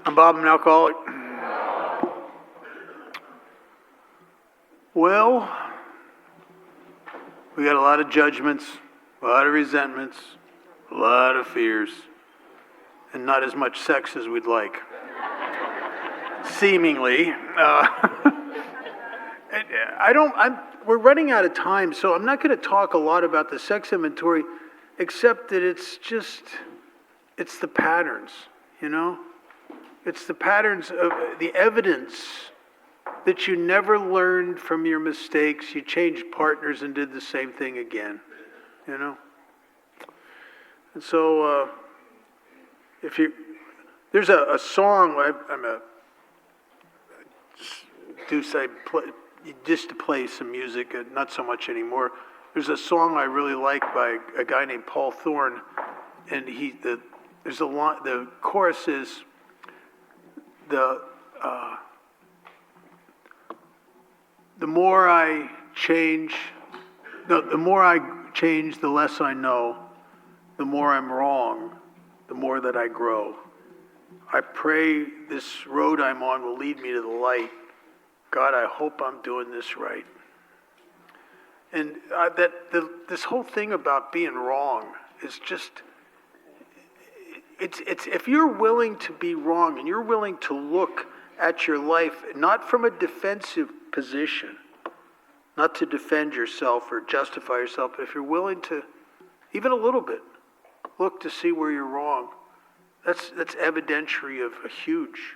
I'm Bob, I'm an alcoholic. Well, we got a lot of judgments, a lot of resentments, a lot of fears, and not as much sex as we'd like. Seemingly. We're running out of time, so I'm not going to talk a lot about the sex inventory, except that it's the patterns, you know? It's the patterns of the evidence that you never learned from your mistakes. You changed partners and did the same thing again, you know? And so, there's a song, just to play some music, not so much anymore. There's a song I really like by a guy named Paul Thorne, and the chorus is the more I change, the less I know. The more I'm wrong, the more that I grow. I pray this road I'm on will lead me to the light. God, I hope I'm doing this right. And this whole thing about being wrong is just, it's if you're willing to be wrong and you're willing to look at your life not from a defensive position, not to defend yourself or justify yourself, but if you're willing to, even a little bit, look to see where you're wrong, that's evidentiary of a huge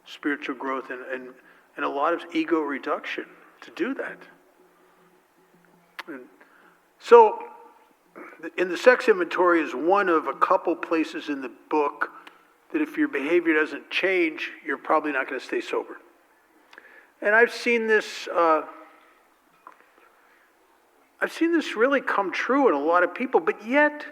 spiritual growth and a lot of ego reduction to do that. And so, in the sex inventory is one of a couple places in the book that if your behavior doesn't change, you're probably not going to stay sober. And I've seen this really come true in a lot of people, but yet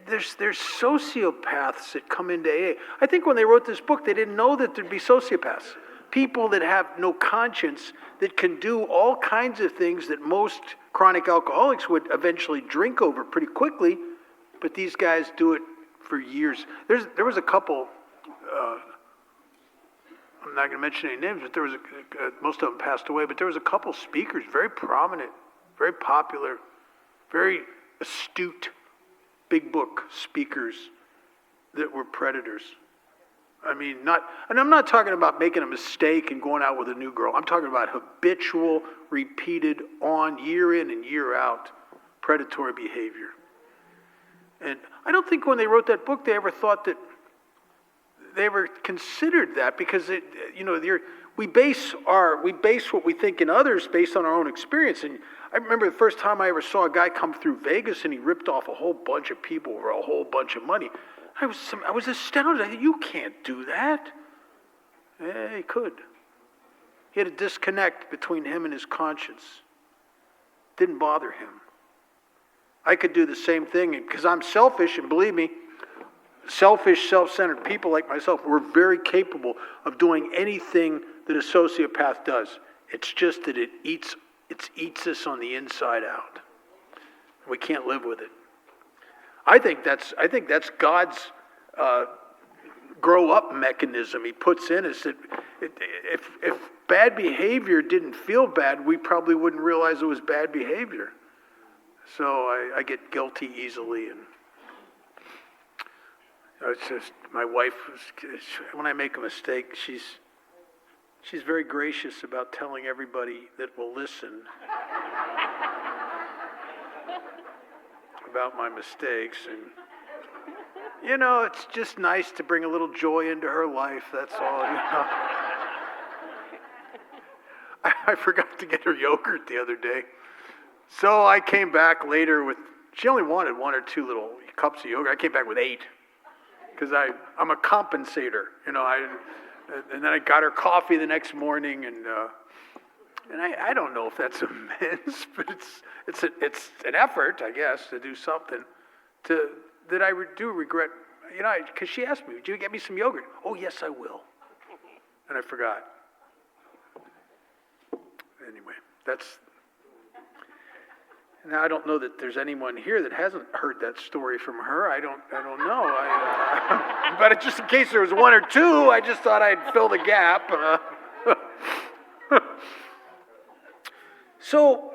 there's sociopaths that come into AA. I think when they wrote this book, they didn't know that there'd be sociopaths. People that have no conscience, that can do all kinds of things that most chronic alcoholics would eventually drink over pretty quickly, but these guys do it for years. There was a couple, I'm not going to mention any names, but there was most of them passed away, but there was a couple speakers, very prominent, very popular, very astute, big book speakers that were predators. I mean, and I'm not talking about making a mistake and going out with a new girl. I'm talking about habitual, repeated, on year in and year out, predatory behavior. And I don't think when they wrote that book, they ever thought that they ever considered that, because we base what we think in others based on our own experience. And I remember the first time I ever saw a guy come through Vegas and he ripped off a whole bunch of people for a whole bunch of money. I was astounded. I said, you can't do that. Yeah, he could. He had a disconnect between him and his conscience. Didn't bother him. I could do the same thing because I'm selfish, and believe me, selfish, self-centered people like myself, we're very capable of doing anything that a sociopath does. It's just that it eats us on the inside out. We can't live with it. I think that's God's grow up mechanism He puts in us. That if bad behavior didn't feel bad, we probably wouldn't realize it was bad behavior. So I get guilty easily, and it's just my wife. When I make a mistake, she's very gracious about telling everybody that will listen about my mistakes. And it's just nice to bring a little joy into her life, that's all. I forgot to get her yogurt the other day, so I came back later with, she only wanted 1 or 2 little cups of yogurt. I came back with 8 because I'm a compensator, and then I got her coffee the next morning, and I don't know if that's immense, but it's an effort, I guess, to do something that I do regret. Because she asked me, "Would you get me some yogurt?" "Oh, yes, I will." And I forgot. Anyway, now I don't know that there's anyone here that hasn't heard that story from her. I don't know. but just in case there was one or two, I just thought I'd fill the gap. So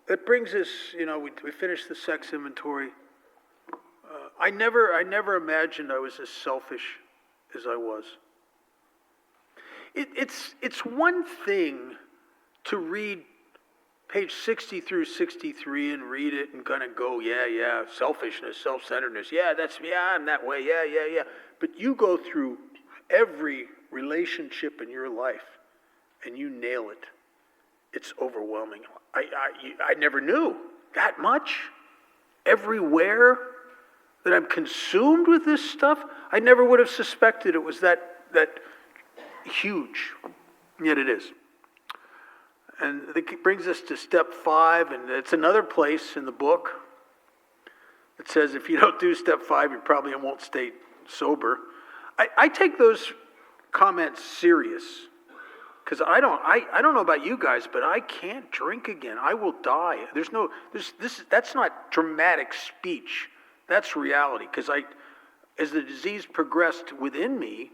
that brings us, we finished the sex inventory. I never imagined I was as selfish as I was. It's one thing to read page 60 through 63 and read it and kind of go, yeah, selfishness, self-centeredness, I'm that way, yeah. But you go through every relationship in your life and you nail it. It's overwhelming. I never knew that much. Everywhere that I'm consumed with this stuff, I never would have suspected it was that huge. Yet it is. And it brings us to step 5, and it's another place in the book that says if you don't do step 5, you probably won't stay sober. I take those comments serious because I don't know about you guys, but I can't drink again. I will die. That's not dramatic speech. That's reality. Because as the disease progressed within me,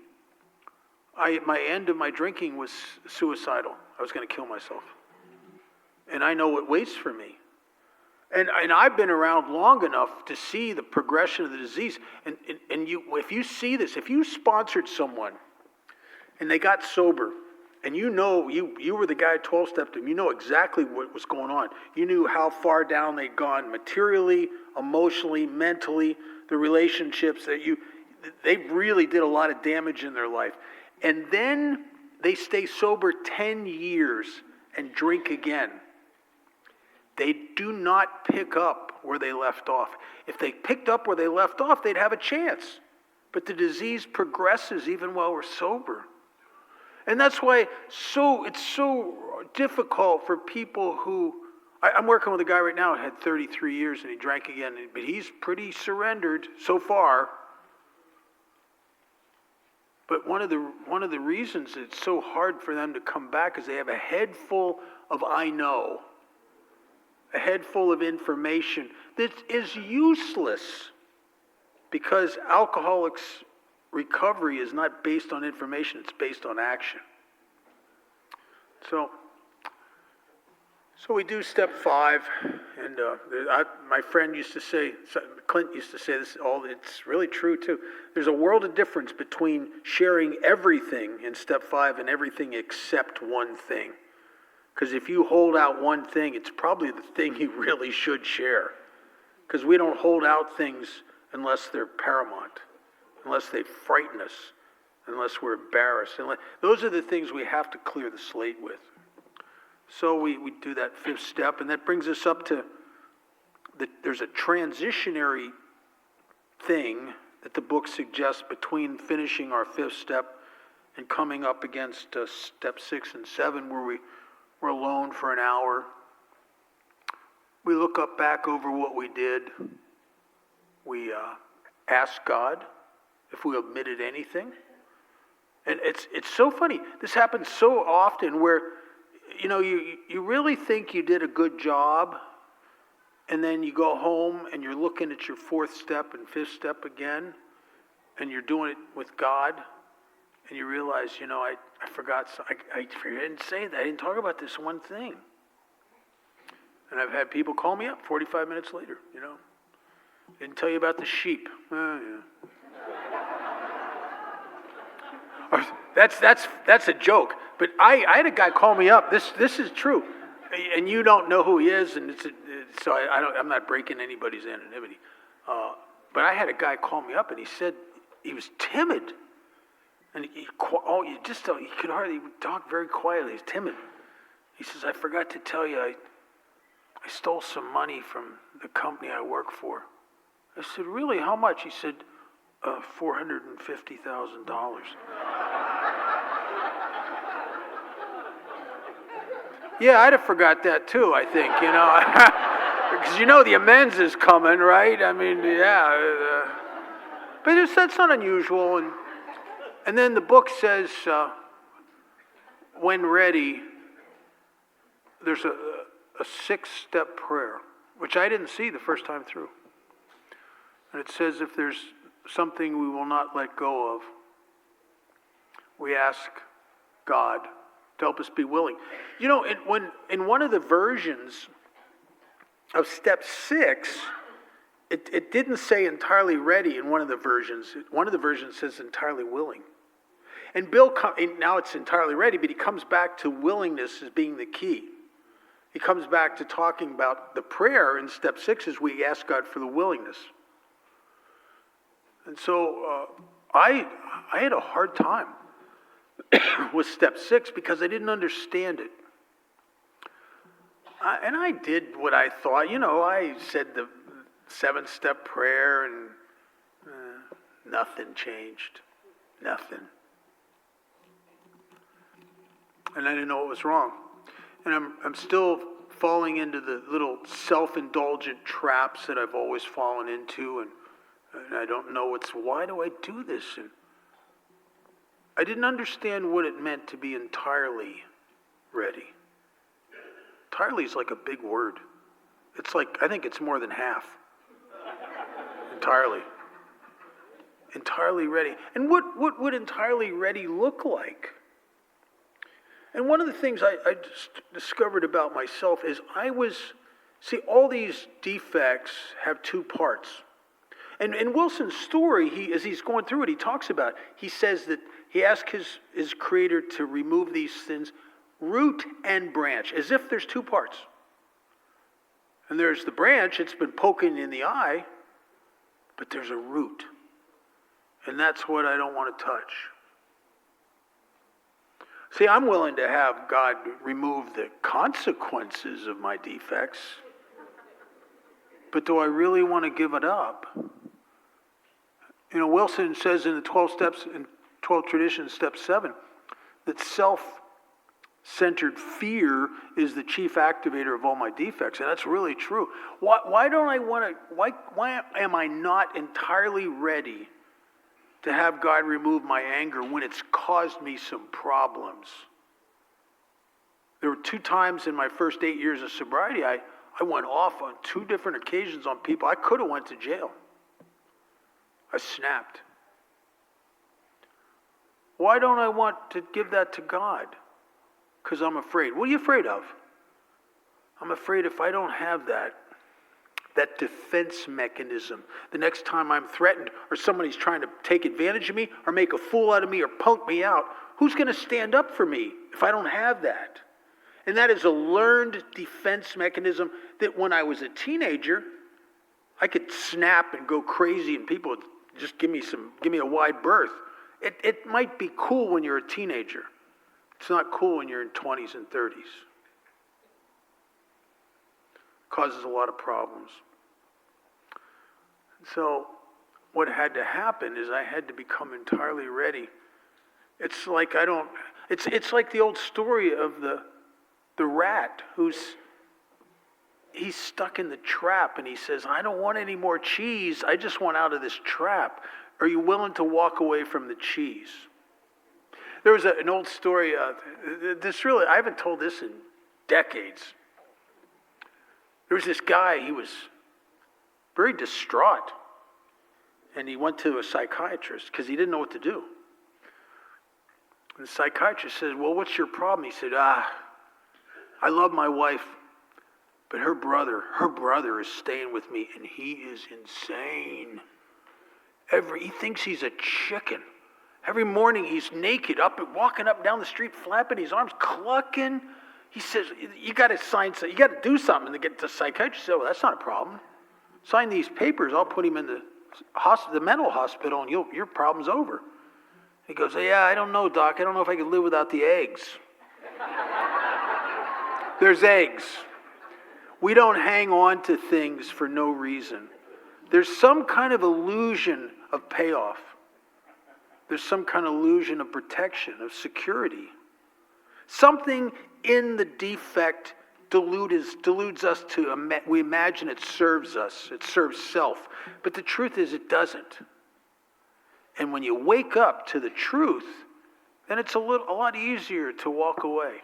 my end of my drinking was suicidal. I was going to kill myself. And I know what waits for me. And I've been around long enough to see the progression of the disease. And if you see this, if you sponsored someone and they got sober, and you were the guy 12-stepped them, you know exactly what was going on. You knew how far down they'd gone materially, emotionally, mentally, the relationships they really did a lot of damage in their life. And then they stay sober 10 years and drink again. They do not pick up where they left off. If they picked up where they left off, they'd have a chance. But the disease progresses even while we're sober. And that's why it's so difficult for people who... I'm working with a guy right now who had 33 years and he drank again, but he's pretty surrendered so far. But one of the reasons it's so hard for them to come back is they have a head full of I know. A head full of information that is useless because alcoholics' recovery is not based on information, it's based on action. So we do step 5, and my friend used to say, Clint used to say this, it's really true too. There's a world of difference between sharing everything in step 5 and everything except one thing. Because if you hold out one thing, it's probably the thing you really should share. Because we don't hold out things unless they're paramount, unless they frighten us, unless we're embarrassed. Those are the things we have to clear the slate with. So we do that 5th step, and that brings us up to, there's a transitionary thing that the book suggests between finishing our 5th step and coming up against step 6 and 7, where we're alone for an hour. We look back over what we did. We ask God if we omitted anything. And it's so funny. This happens so often where, you really think you did a good job, and then you go home and you're looking at your 4th step and 5th step again, and you're doing it with God, and you realize, I forgot. I didn't say that. I didn't talk about this one thing. And I've had people call me up 45 minutes later, Didn't tell you about the sheep. Yeah. That's a joke. But I had a guy call me up. This is true, and you don't know who he is, and so I'm not breaking anybody's anonymity. But I had a guy call me up, and he said he was timid, and he could hardly talk very quietly. He's timid. He says, "I forgot to tell you, I stole some money from the company I work for." I said, "Really? How much?" He said, $450,000. Yeah, I'd have forgot that too, I think, because the amends is coming, right? I mean, yeah. But that's not unusual. And then the book says, when ready, there's a 6-step prayer, which I didn't see the first time through. And it says if there's something we will not let go of, we ask God to help us be willing. You know, in one of the versions of step 6, it didn't say entirely ready in one of the versions. One of the versions says entirely willing. And now it's entirely ready, but he comes back to willingness as being the key. He comes back to talking about the prayer in step 6 as we ask God for the willingness. And so I had a hard time with step 6 because I didn't understand it. And I did what I thought. You know, I said the 7-step prayer and nothing changed. Nothing. And I didn't know what was wrong. And I'm still falling into the little self-indulgent traps that I've always fallen into, and I don't know why do I do this? And I didn't understand what it meant to be entirely ready. Entirely is like a big word. It's like, I think it's more than half. Entirely. Entirely ready. And what would entirely ready look like? And one of the things I just discovered about myself is all these defects have 2 parts. And in Wilson's story, as he's going through it, he talks about it. He says that he asked his creator to remove these sins, root and branch, as if there's 2 parts. And there's the branch, it's been poking in the eye, but there's a root. And that's what I don't want to touch. See, I'm willing to have God remove the consequences of my defects, but do I really want to give it up? You know, Wilson says in the 12 steps, in 12 traditions, step 7, that self-centered fear is the chief activator of all my defects, and that's really true. Why am I not entirely ready to have God remove my anger when it's caused me some problems? There were 2 times in my first 8 years of sobriety, I went off on 2 different occasions on people. I could have went to jail. I snapped. Why don't I want to give that to God? Because I'm afraid. What are you afraid of? I'm afraid if I don't have that defense mechanism, the next time I'm threatened or somebody's trying to take advantage of me or make a fool out of me or punk me out, who's going to stand up for me if I don't have that? And that is a learned defense mechanism that when I was a teenager, I could snap and go crazy and people would just give me a wide berth. It might be cool when you're a teenager. It's not cool when you're in 20s and 30s. Causes a lot of problems. So what had to happen is I had to become entirely ready. It's like it's like the old story of the rat he's stuck in the trap and he says, I don't want any more cheese. I just want out of this trap. Are you willing to walk away from the cheese? There was an old story. I haven't told this in decades. There was this guy, he was very distraught. And he went to a psychiatrist because he didn't know what to do. And the psychiatrist said, well, what's your problem? He said, I love my wife, but her brother is staying with me and he is insane. He thinks he's a chicken. Every morning he's naked, walking up and down the street, flapping his arms, clucking. He says, you got to do something to get to the psychiatrist. He said, well, that's not a problem. Sign these papers, I'll put him in the mental hospital and your problem's over. He goes, yeah, I don't know, Doc. I don't know if I can live without the eggs. There's eggs. We don't hang on to things for no reason. There's some kind of illusion of payoff. There's some kind of illusion of protection, of security. Something in the defect deludes us we imagine it serves us. It serves self. But the truth is it doesn't. And when you wake up to the truth, then it's a lot easier to walk away.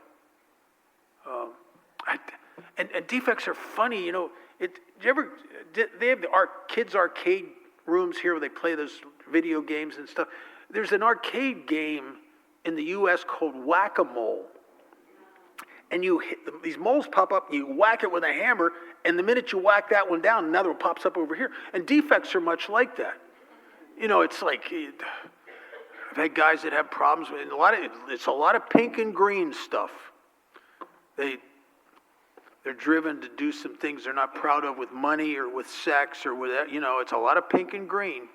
And defects are funny, you know. They have the kids' arcade rooms here where they play those video games and stuff. There's an arcade game in the U.S. called Whack-A-Mole. And these moles pop up, you whack it with a hammer, and the minute you whack that one down, another one pops up over here. And defects are much like that. It's like, I've had guys that have problems with it's a lot of pink and green stuff. They're driven to do some things they're not proud of with money or with sex or with that. It's a lot of pink and green.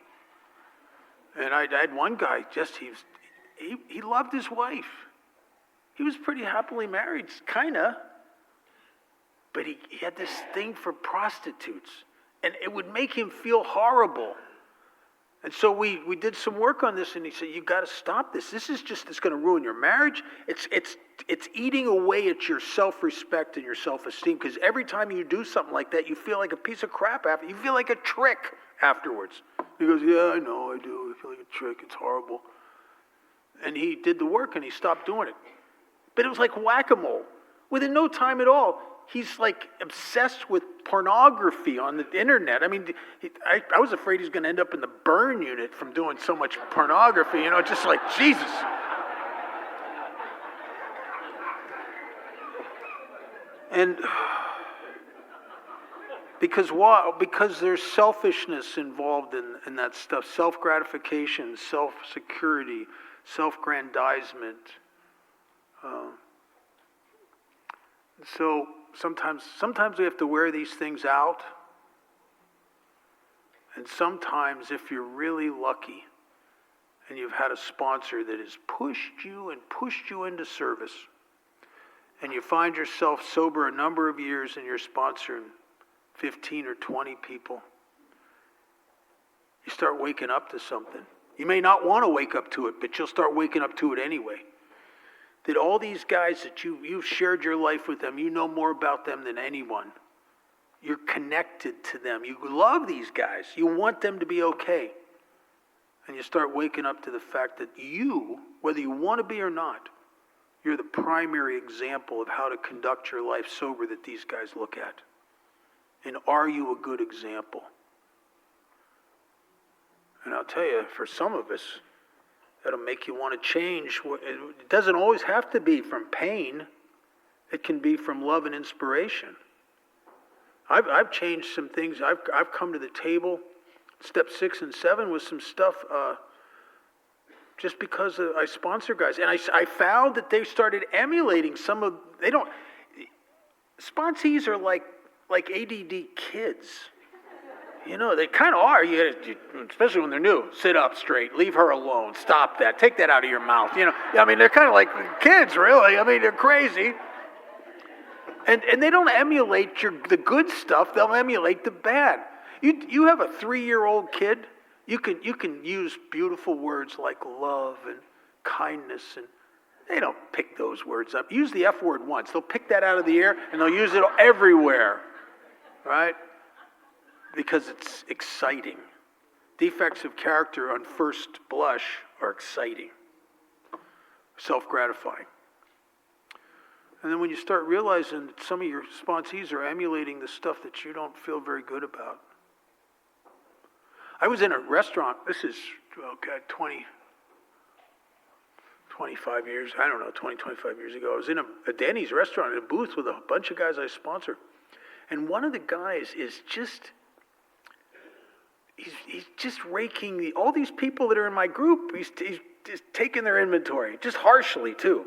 And I had one guy, he loved his wife. He was pretty happily married, kind of. But he had this thing for prostitutes. And it would make him feel horrible. And so we did some work on this, and he said, "You got to stop this. This is it's going to ruin your marriage. It's eating away at your self-respect and your self-esteem, because every time you do something like that, you feel like a piece of crap after. You feel like a trick afterwards." He goes, "Yeah, I know, I do. I feel like a trick. It's horrible." And he did the work, and he stopped doing it. But it was like whack-a-mole. Within no time at all, he's like obsessed with pornography on the internet. I mean, I was afraid he's going to end up in the burn unit from doing so much pornography, just like, Jesus. And because there's selfishness involved in that stuff, self-gratification, self-security, self-grandizement. So sometimes we have to wear these things out. And sometimes, if you're really lucky and you've had a sponsor that has pushed you into service, and you find yourself sober a number of years and you're sponsoring 15 or 20 people, you start waking up to something. You may not want to wake up to it, but you'll start waking up to it anyway. That all these guys that you've shared your life with them, you know more about them than anyone. You're connected to them. You love these guys. You want them to be okay. And you start waking up to the fact that you, whether you want to be or not, you're the primary example of how to conduct your life sober that these guys look at. And are you a good example? And I'll tell you, for some of us, that'll make you want to change. It doesn't always have to be from pain. It can be from love and inspiration. I've changed some things. I've come to the table, step 6 and 7, with some stuff just because I sponsor guys. And I found that they started emulating sponsees are like ADD kids. They kind of are. Especially when they're new. Sit up straight. Leave her alone. Stop that. Take that out of your mouth. They're kind of like kids, really. They're crazy. And they don't emulate the good stuff. They'll emulate the bad. You have a 3-year-old kid. You can use beautiful words like love and kindness, and they don't pick those words up. Use the F word once. They'll pick that out of the air, and they'll use it everywhere. Right? Because it's exciting. Defects of character on first blush are exciting, self-gratifying. And then when you start realizing that some of your sponsees are emulating the stuff that you don't feel very good about. I was in a restaurant, this is, 25 years, 25 years ago. I was in a Denny's restaurant, in a booth with a bunch of guys I sponsor. And one of the guys is he's just raking all these people that are in my group. He's just taking their inventory, just harshly too,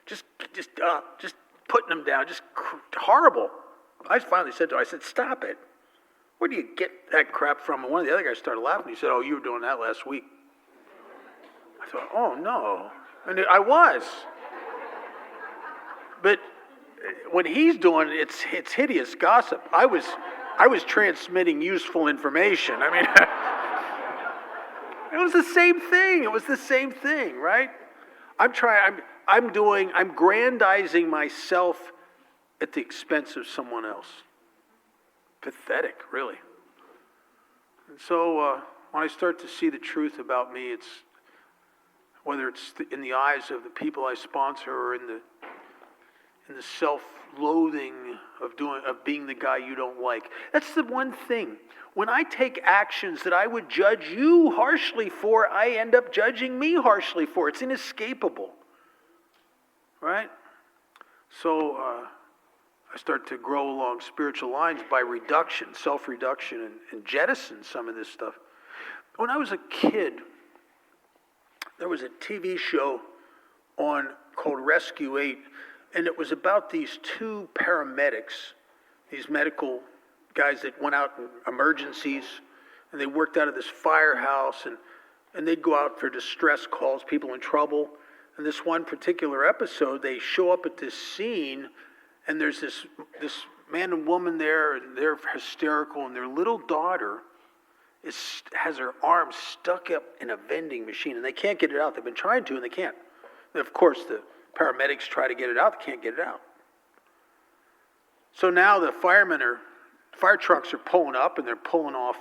just putting them down, just horrible. I finally said to him, "Stop it! Where do you get that crap from?" And one of the other guys started laughing. He said, "Oh, you were doing that last week." I thought, "Oh no," and I was, but when he's doing it, it's hideous gossip. I was transmitting useful information. It was the same thing. It was the same thing, right? I'm grandizing myself at the expense of someone else. Pathetic, really. And so when I start to see the truth about me, it's whether it's in the eyes of the people I sponsor or in the loathing of being the guy you don't like. That's the one thing. When I take actions that I would judge you harshly for, I end up judging me harshly for. It's inescapable. Right? So I start to grow along spiritual lines by reduction, self-reduction, and jettison some of this stuff. When I was a kid, there was a TV show on called Rescue 8, and it was about these two paramedics, these medical guys that went out in emergencies, and they worked out of this firehouse, and they'd go out for distress calls, people in trouble. And this one particular episode, they show up at this scene, and there's this man and woman there, and they're hysterical, and their little daughter has her arm stuck up in a vending machine, and they can't get it out. They've been trying to, and they can't. And of course, the paramedics try to get it out. They can't get it out. So now the fire trucks are pulling up, and they're pulling off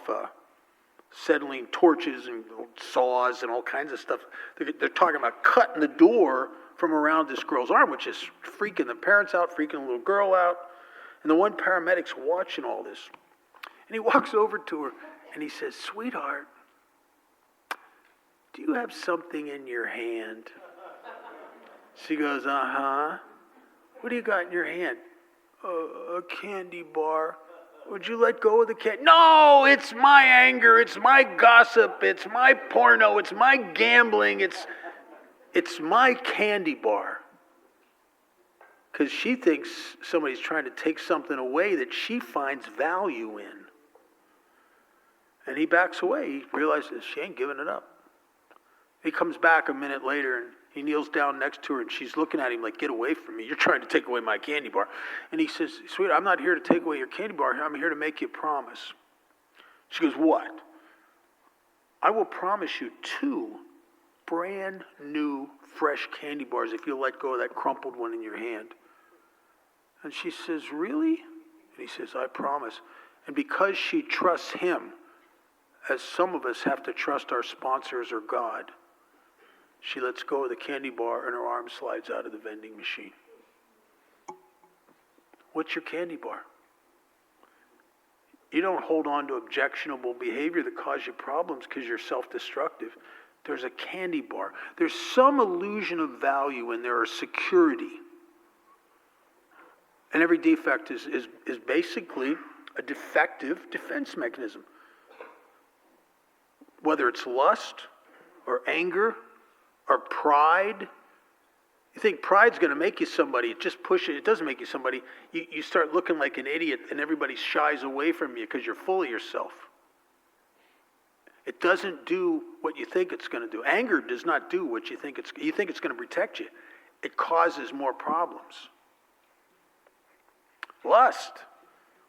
acetylene torches and saws and all kinds of stuff. They're talking about cutting the door from around this girl's arm, which is freaking the parents out, freaking the little girl out. And the one paramedic's watching all this. And he walks over to her and he says, "Sweetheart, do you have something in your hand?" She goes, "Uh-huh. What do you got in your hand?" A candy bar." "Would you let go of the candy?" "No, it's my anger, it's my gossip, it's my porno, it's my gambling, it's my candy bar." Because she thinks somebody's trying to take something away that she finds value in. And he backs away. He realizes she ain't giving it up. He comes back a minute later and he kneels down next to her and she's looking at him like, "Get away from me. You're trying to take away my candy bar." And he says, "Sweetie, I'm not here to take away your candy bar. I'm here to make you a promise." She goes, "What?" "I will promise you 2 brand new fresh candy bars if you'll let go of that crumpled one in your hand." And she says, "Really?" And he says, "I promise." And because she trusts him, as some of us have to trust our sponsors or God, she lets go of the candy bar and her arm slides out of the vending machine. What's your candy bar? You don't hold on to objectionable behavior that causes you problems because you're self-destructive. There's a candy bar. There's some illusion of value in there or security. And every defect is basically a defective defense mechanism. Whether it's lust or anger or pride. You think pride's going to make you somebody. Just push it. It doesn't make you somebody. You start looking like an idiot and everybody shies away from you because you're full of yourself. It doesn't do what you think it's going to do. Anger does not do what you think it's going to protect you. It causes more problems. Lust.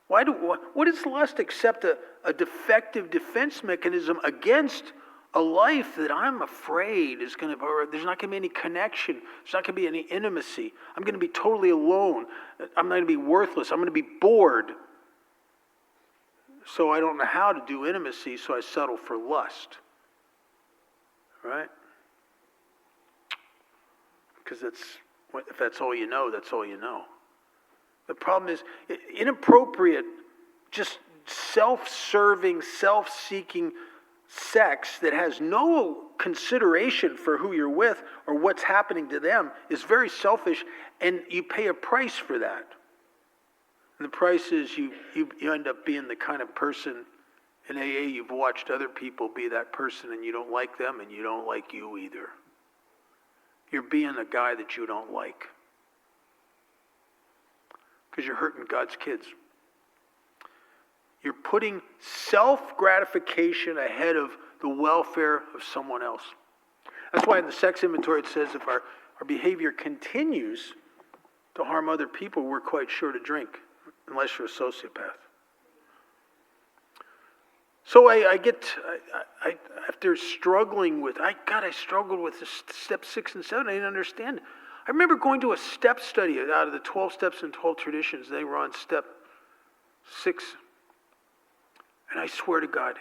What is lust except a defective defense mechanism against a life that I'm afraid is going to, or there's not going to be any connection. There's not going to be any intimacy. I'm going to be totally alone. I'm going to be worthless. I'm going to be bored. So I don't know how to do intimacy, so I settle for lust. Right? Because if that's all you know, that's all you know. The problem is inappropriate, just self-serving, self-seeking sex that has no consideration for who you're with or what's happening to them is very selfish, and you pay a price for that. And the price is you end up being the kind of person in AA you've watched other people be that person and you don't like them and you don't like you either. You're being a guy that you don't like. Because you're hurting God's kids. You're putting self-gratification ahead of the welfare of someone else. That's why in the sex inventory it says if our behavior continues to harm other people, we're quite sure to drink, unless you're a sociopath. So after struggling with, I struggled with step 6 and 7. I didn't understand it. I remember going to a step study out of the 12 steps and 12 traditions. They were on step 6. And I swear to God,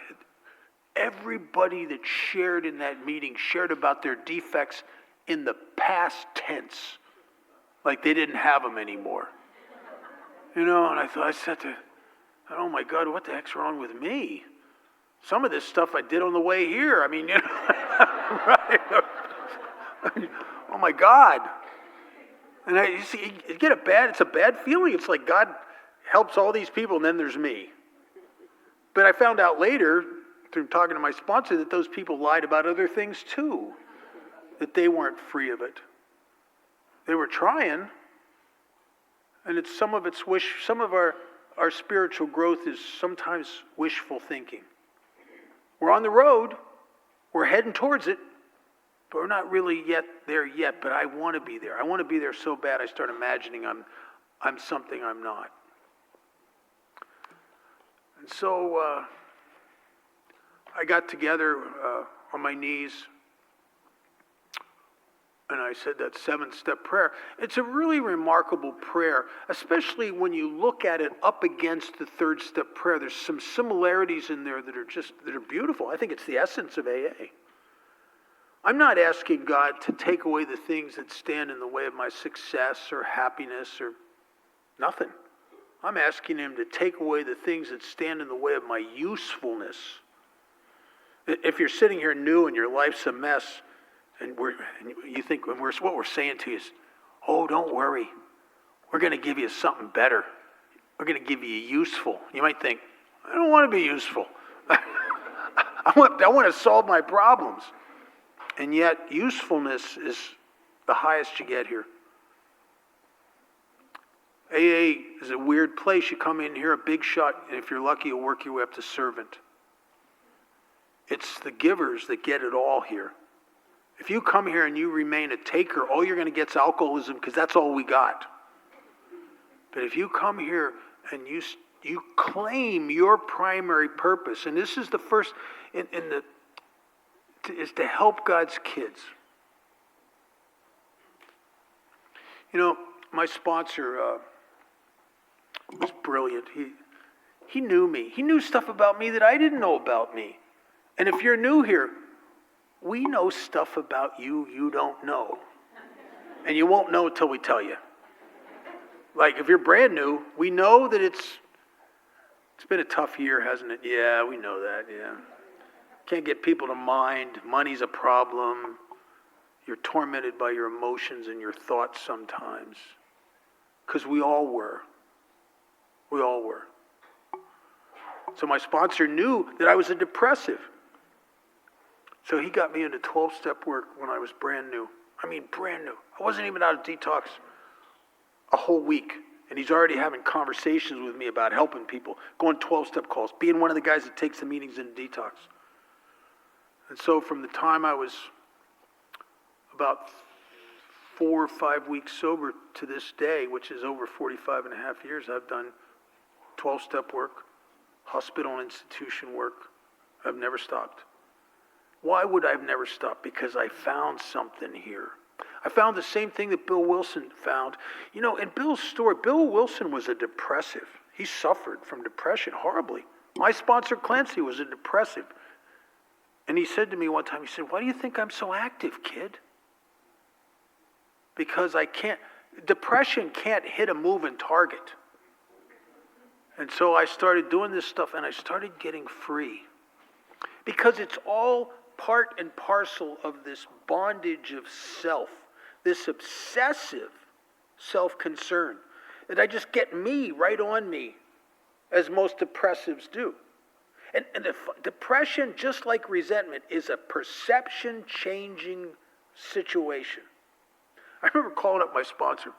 everybody that shared in that meeting shared about their defects in the past tense. Like they didn't have them anymore. And I said to, oh my God, what the heck's wrong with me? Some of this stuff I did on the way here. Right? Oh my God. And you see, it's a bad feeling. It's like God helps all these people and then there's me. But I found out later, through talking to my sponsor, that those people lied about other things too. That they weren't free of it. They were trying. And some of our spiritual growth is sometimes wishful thinking. We're on the road, we're heading towards it, but we're not really there yet, but I want to be there. I want to be there so bad I start imagining I'm something I'm not. And so I got together on my knees and I said that 7-step prayer. It's a really remarkable prayer, especially when you look at it up against the 3rd-step prayer. There's some similarities in there that are beautiful. I think it's the essence of AA. I'm not asking God to take away the things that stand in the way of my success or happiness or nothing. I'm asking Him to take away the things that stand in the way of my usefulness. If you're sitting here new and your life's a mess, and you think what we're saying to you is, oh, don't worry. We're going to give you something better. We're going to give you useful. You might think, I don't want to be useful. I want to solve my problems. And yet, usefulness is the highest you get here. AA is a weird place. You come in here a big shot, and if you're lucky, you'll work your way up to servant. It's the givers that get it all here. If you come here and you remain a taker, all you're going to get is alcoholism because that's all we got. But if you come here and you claim your primary purpose, and this is the first, is to help God's kids. My sponsor was brilliant. He knew me. He knew stuff about me that I didn't know about me. And if you're new here, we know stuff about you don't know. And you won't know until we tell you. Like if you're brand new, we know that it's been a tough year, hasn't it? Yeah, we know that, yeah. Can't get people to mind. Money's a problem. You're tormented by your emotions and your thoughts sometimes. Because we all were. We all were. So my sponsor knew that I was a depressive. So he got me into 12-step work when I was brand new. I mean, brand new. I wasn't even out of detox a whole week. And he's already having conversations with me about helping people, going 12-step calls, being one of the guys that takes the meetings in detox. And so from the time I was about 4 or 5 weeks sober to this day, which is over 45 and a half years, I've done 12-step work, hospital and institution work. I've never stopped. Why would I have never stopped? Because I found something here. I found the same thing that Bill Wilson found. In Bill's story, Bill Wilson was a depressive. He suffered from depression horribly. My sponsor, Clancy, was a depressive. And he said to me one time, he said, why do you think I'm so active, kid? Because depression can't hit a moving target. And so I started doing this stuff and I started getting free. Because it's all part and parcel of this bondage of self, this obsessive self-concern, that I just get me right on me, as most depressives do. And depression, just like resentment, is a perception-changing situation. I remember calling up my sponsor,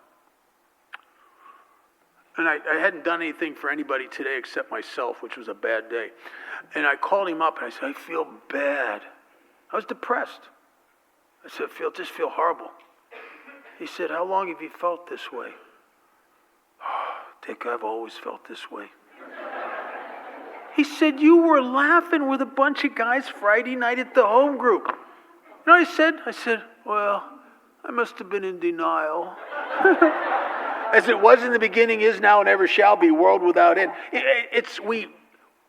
and I hadn't done anything for anybody today except myself, which was a bad day. And I called him up, and I said, I feel bad. I was depressed. I said, just feel horrible. He said, how long have you felt this way? Oh, Dick, I've always felt this way. He said, you were laughing with a bunch of guys Friday night at the home group. You know what I said, well, I must have been in denial. As it was in the beginning, is now, and ever shall be, world without end. We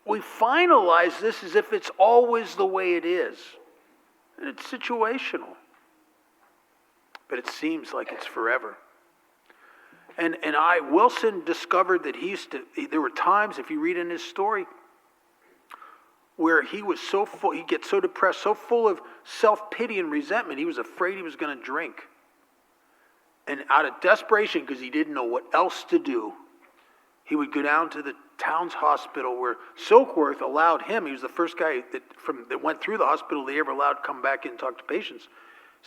finalize this as if it's always the way it is. And it's situational. But it seems like it's forever. Wilson discovered that there were times, if you read in his story, where he was so full, he'd get so depressed, so full of self-pity and resentment, he was afraid he was going to drink. And out of desperation, because he didn't know what else to do, he would go down to the town's hospital where Silkworth allowed him, he was the first guy that went through the hospital they ever allowed to come back in and talk to patients.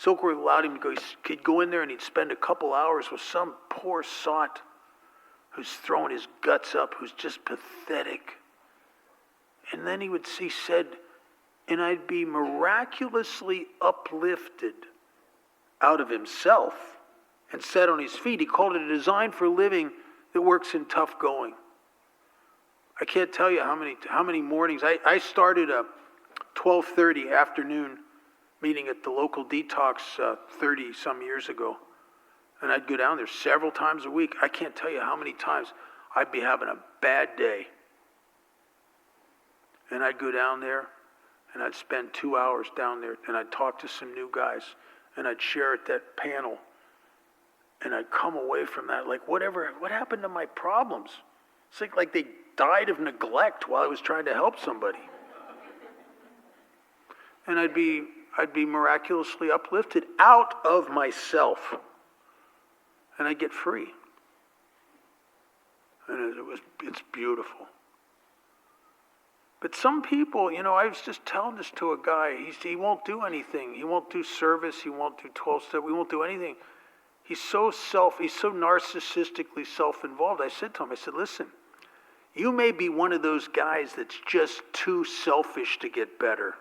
Silkworth allowed him to go, he'd go in there and he'd spend a couple hours with some poor sot who's throwing his guts up, who's just pathetic. And then he said, and I'd be miraculously uplifted out of himself and set on his feet. He called it a design for living that works in tough going. I can't tell you how many mornings. I started a 12:30 afternoon meeting at the local detox 30 some years ago. And I'd go down there several times a week. I can't tell you how many times I'd be having a bad day. And I'd go down there and I'd spend 2 hours down there and I'd talk to some new guys and I'd share at that panel. And I'd come away from that like, what happened to my problems? It's like they died of neglect while I was trying to help somebody. And I'd be miraculously uplifted out of myself. And I'd get free. And it's beautiful. But some people, I was just telling this to a guy, he won't do anything. He won't do service, he won't do 12-step, he won't do anything. He's so narcissistically self-involved. I said to him, listen, you may be one of those guys that's just too selfish to get better.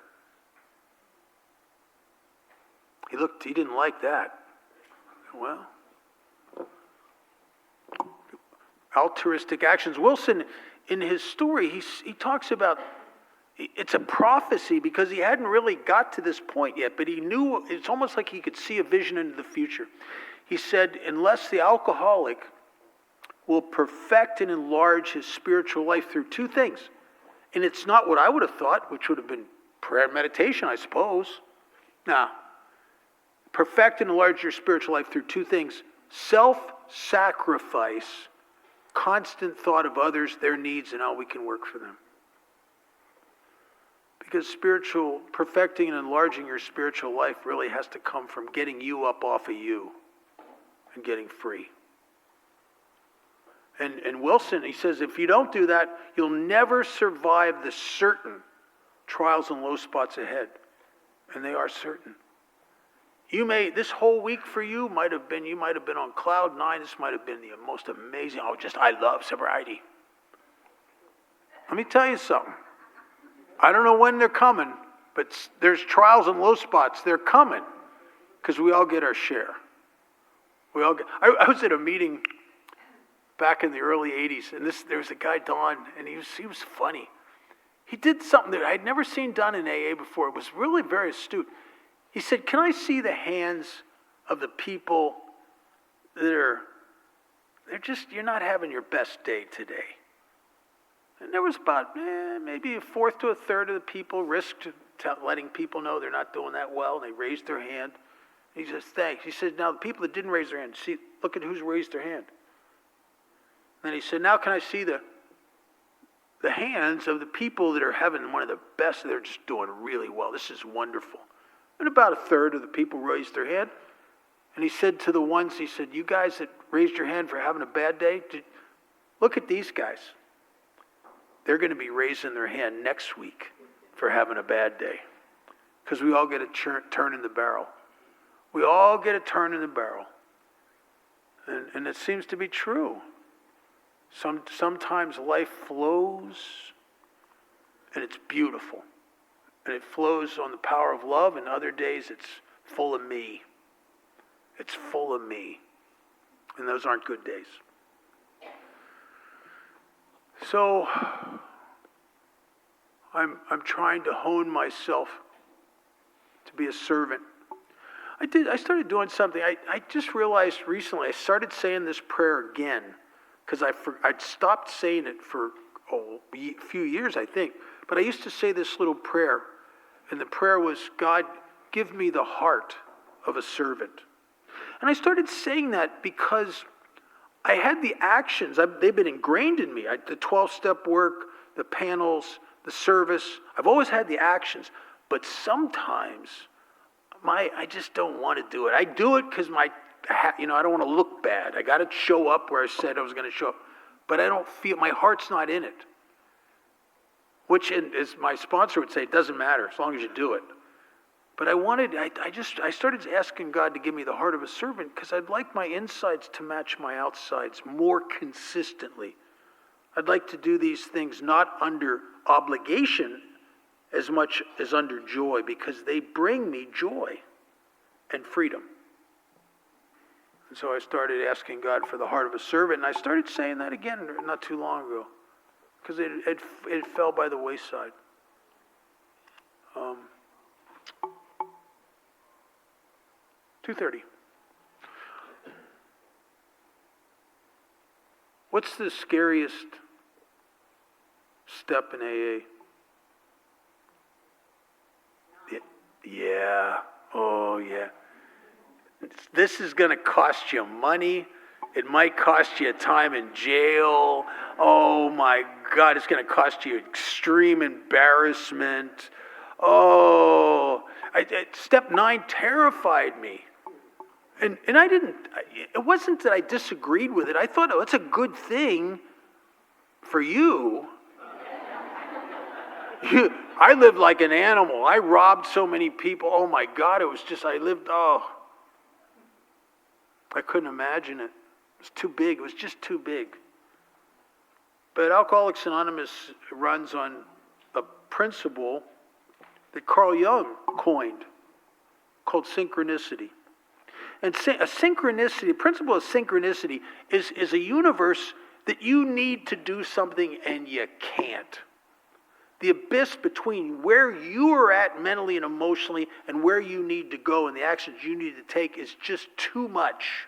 He didn't like that. Well, altruistic actions. Wilson, in his story, he talks about, it's a prophecy because he hadn't really got to this point yet, but he knew, it's almost like he could see a vision into the future. He said, unless the alcoholic will perfect and enlarge his spiritual life through two things, and it's not what I would have thought, which would have been prayer and meditation, I suppose. Now, perfect and enlarge your spiritual life through two things: self-sacrifice, constant thought of others, their needs, and how we can work for them. Because perfecting and enlarging your spiritual life really has to come from getting you up off of you and getting free. And Wilson, he says, if you don't do that, you'll never survive the certain trials and low spots ahead. And they are certain. This whole week for you you might have been on cloud nine. This might have been the most amazing, I love sobriety. Let me tell you something. I don't know when they're coming, but there's trials and low spots. They're coming because we all get our share. I was at a meeting back in the early 80s, and there was a guy, Don, and he was funny. He did something that I'd never seen done in AA before. It was really very astute. He said, can I see the hands of the people that you're not having your best day today? And there was about maybe a fourth to a third of the people risked letting people know they're not doing that well. And they raised their hand. He says, thanks. He said, now the people that didn't raise their hand, look at who's raised their hand. And then he said, now can I see the hands of the people that are having one of the best, they're just doing really well. This is wonderful. And about a third of the people raised their hand. And he said to the ones, you guys that raised your hand for having a bad day, look at these guys. They're going to be raising their hand next week for having a bad day. Because we all get a turn in the barrel. We all get a turn in the barrel. And it seems to be true. Sometimes life flows and it's beautiful. And it flows on the power of love, and other days it's full of me. It's full of me. And those aren't good days. So I'm trying to hone myself to be a servant. I started doing something. I just realized recently, I started saying this prayer again, because I'd stopped saying it for a few years, I think. But I used to say this little prayer, and the prayer was, God, give me the heart of a servant. And I started saying that because I had the actions. They've been ingrained in me. The 12-step work, the panels, the service. I've always had the actions. But sometimes I just don't want to do it. I do it because I don't want to look bad. I got to show up where I said I was going to show up. But I don't feel, my heart's not in it. Which, as my sponsor would say, it doesn't matter as long as you do it. But I started asking God to give me the heart of a servant because I'd like my insides to match my outsides more consistently. I'd like to do these things not under obligation as much as under joy, because they bring me joy and freedom. And so I started asking God for the heart of a servant, and I started saying that again not too long ago, because it fell by the wayside. 2:30. What's the scariest step in AA? Yeah. Oh, yeah. This is going to cost you money. It might cost you time in jail. Oh, my God. It's going to cost you extreme embarrassment. Oh, step 9 terrified me. And it wasn't that I disagreed with it. I thought, oh, it's a good thing for you. I lived like an animal. I robbed so many people. Oh my God, I couldn't imagine it. It was too big. It was just too big. But Alcoholics Anonymous runs on a principle that Carl Jung coined called synchronicity. And a principle of synchronicity is a universe that you need to do something and you can't. The abyss between where you are at mentally and emotionally and where you need to go and the actions you need to take is just too much.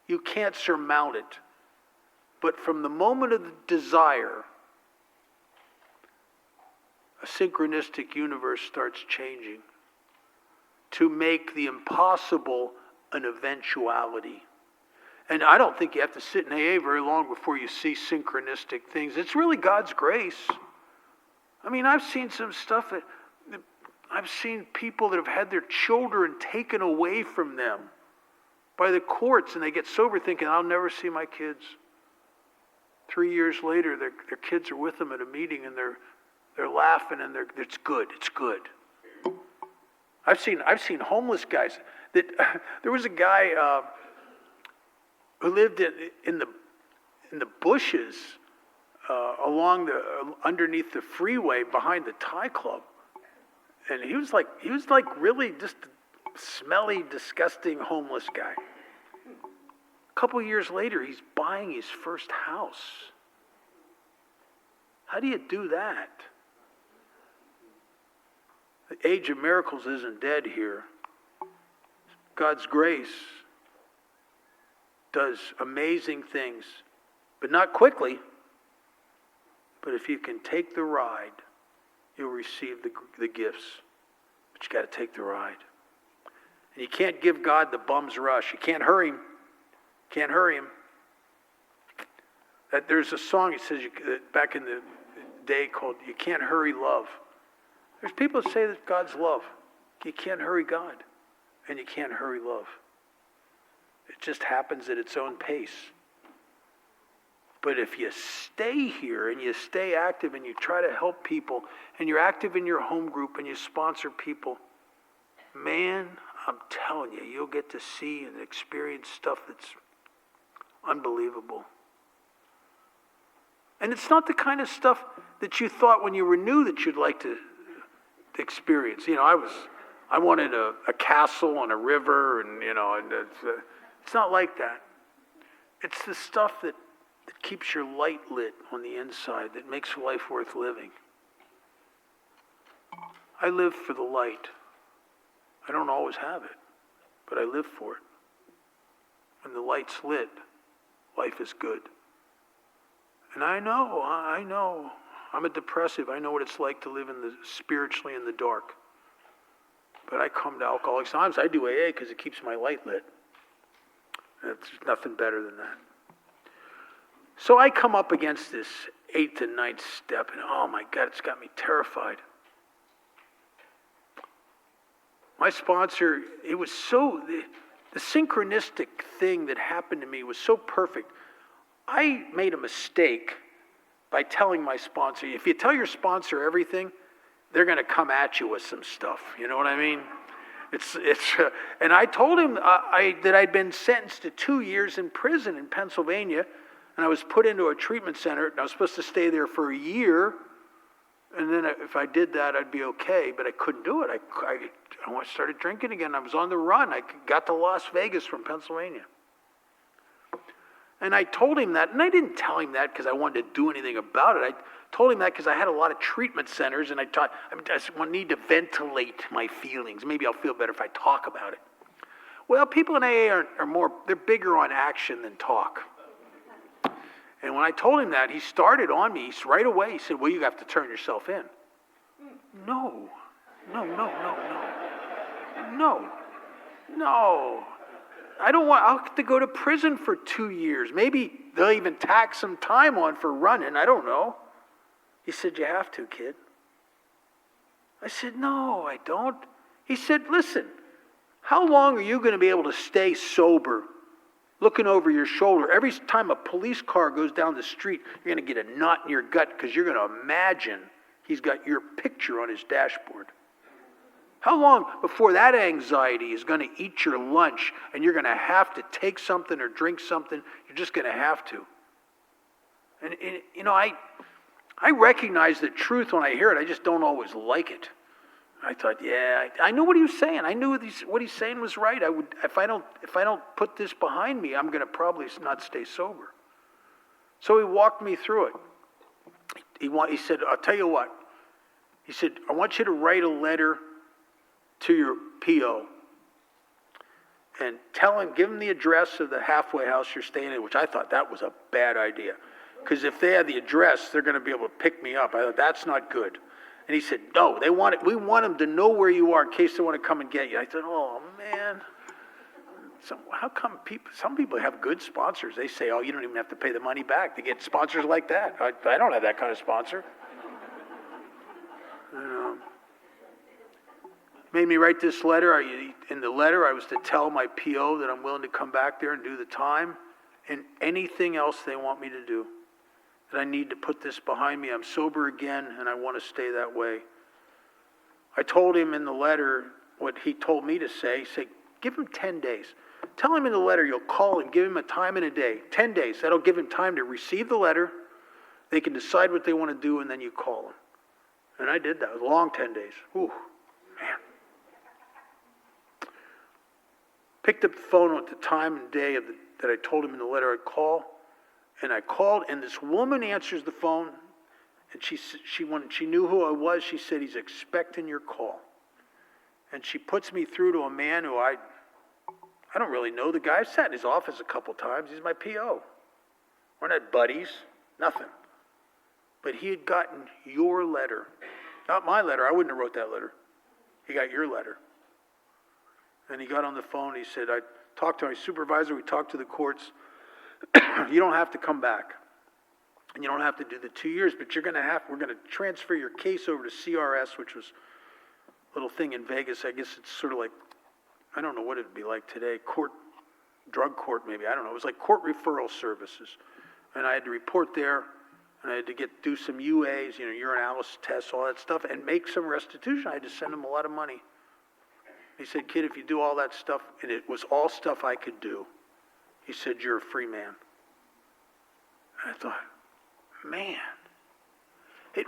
You can't surmount it. But from the moment of the desire, a synchronistic universe starts changing to make the impossible an eventuality. And I don't think you have to sit in AA very long before you see synchronistic things. It's really God's grace. I mean, I've seen some stuff that I've seen people that have had their children taken away from them by the courts, and they get sober thinking, I'll never see my kids. 3 years later, their kids are with them at a meeting, and they're laughing, and it's good. I've seen homeless guys. There was a guy who lived in the bushes underneath the freeway behind the Thai club, and he was like really just a smelly, disgusting homeless guy. A couple years later, he's buying his first house. How do you do that? The age of miracles isn't dead here. God's grace does amazing things, but not quickly. But if you can take the ride, you'll receive the gifts. But you got to take the ride. And you can't give God the bum's rush. You can't hurry him. There's a song, it says, back in the day, called You Can't Hurry Love. There's people that say that God's love. You can't hurry God. And you can't hurry love. It just happens at its own pace. But if you stay here and you stay active and you try to help people and you're active in your home group and you sponsor people, man, I'm telling you, you'll get to see and experience stuff that's unbelievable. And it's not the kind of stuff that you thought when you were new that you'd like to experience. You know, I wanted a castle on a river, and it's not like that. It's the stuff that keeps your light lit on the inside, that makes life worth living. I live for the light. I don't always have it, but I live for it. When the light's lit, life is good. And I know, I'm a depressive. I know what it's like to live spiritually in the dark. But I come to Alcoholics Anonymous. I do AA because it keeps my light lit. There's nothing better than that. So I come up against this 8th and 9th step, and oh my God, it's got me terrified. My sponsor, it was so, the synchronistic thing that happened to me was so perfect. I made a mistake by telling my sponsor, if you tell your sponsor everything, they're going to come at you with some stuff. You know what I mean? And I told him that I'd been sentenced to 2 years in prison in Pennsylvania, and I was put into a treatment center, and I was supposed to stay there for a year, and then if I did that, I'd be okay, but I couldn't do it. I started drinking again. I was on the run. I got to Las Vegas from Pennsylvania. And I told him that, and I didn't tell him that because I wanted to do anything about it. I told him that because I had a lot of treatment centers, and I just need to ventilate my feelings. Maybe I'll feel better if I talk about it. Well, people in AA they're bigger on action than talk. And when I told him that, he started on me right away. He said, well, you have to turn yourself in. No. I'll have to go to prison for 2 years. Maybe they'll even tack some time on for running. I don't know. He said, you have to, kid. I said, no, I don't. He said, listen, how long are you going to be able to stay sober, looking over your shoulder? Every time a police car goes down the street, you're going to get a knot in your gut because you're going to imagine he's got your picture on his dashboard. How long before that anxiety is going to eat your lunch and you're going to have to take something or drink something? You're just going to have to. And you know, I recognize the truth when I hear it. I just don't always like it. I thought, yeah, I knew what he was saying. I knew what he's saying was right. If I don't put this behind me, I'm going to probably not stay sober. So he walked me through it. He said, I'll tell you what. He said, I want you to write a letter to your PO and give him the address of the halfway house you're staying in, which I thought that was a bad idea. Because if they had the address, they're going to be able to pick me up. I thought, that's not good. And he said, no, we want them to know where you are in case they want to come and get you. I said, oh, man. So how come some people have good sponsors? They say, oh, you don't even have to pay the money back to get sponsors like that. I don't have that kind of sponsor. Made me write this letter. In the letter, I was to tell my PO that I'm willing to come back there and do the time and anything else they want me to do. That I need to put this behind me. I'm sober again, and I want to stay that way. I told him in the letter what he told me to say. He said, give him 10 days. Tell him in the letter you'll call him, give him a time and a day. 10 days. That'll give him time to receive the letter. They can decide what they want to do, and then you call him. And I did that. It was a long 10 days. Ooh, man. Picked up the phone at the time and day that I told him in the letter I'd call. And I called, and this woman answers the phone, and when she knew who I was, she said, he's expecting your call. And she puts me through to a man who I don't really know the guy. I've sat in his office a couple times. He's my PO. We're not buddies, nothing. But he had gotten your letter. Not my letter. I wouldn't have wrote that letter. He got your letter. And he got on the phone. He said, I talked to my supervisor. We talked to the courts. You don't have to come back. And you don't have to do the 2 years, but we're going to transfer your case over to CRS, which was a little thing in Vegas. I guess it's sort of like, I don't know what it'd be like today. Drug court maybe. I don't know. It was like court referral services. And I had to report there, and I had to do some UAs, urinalysis tests, all that stuff, and make some restitution. I had to send him a lot of money. He said, kid, if you do all that stuff, and it was all stuff I could do, he said, you're a free man. And I thought, man, it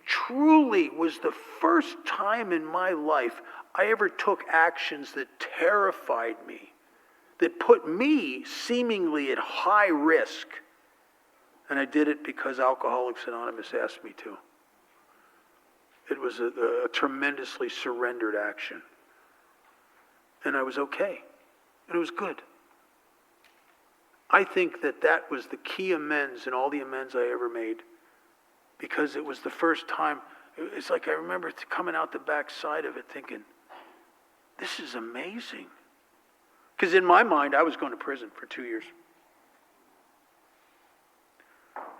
truly was the first time in my life I ever took actions that terrified me, that put me seemingly at high risk. And I did it because Alcoholics Anonymous asked me to. It was a tremendously surrendered action. And I was okay. And it was good. I think that was the key amends in all the amends I ever made, because it was the first time. It's like I remember coming out the backside of it thinking, this is amazing. Because in my mind, I was going to prison for 2 years.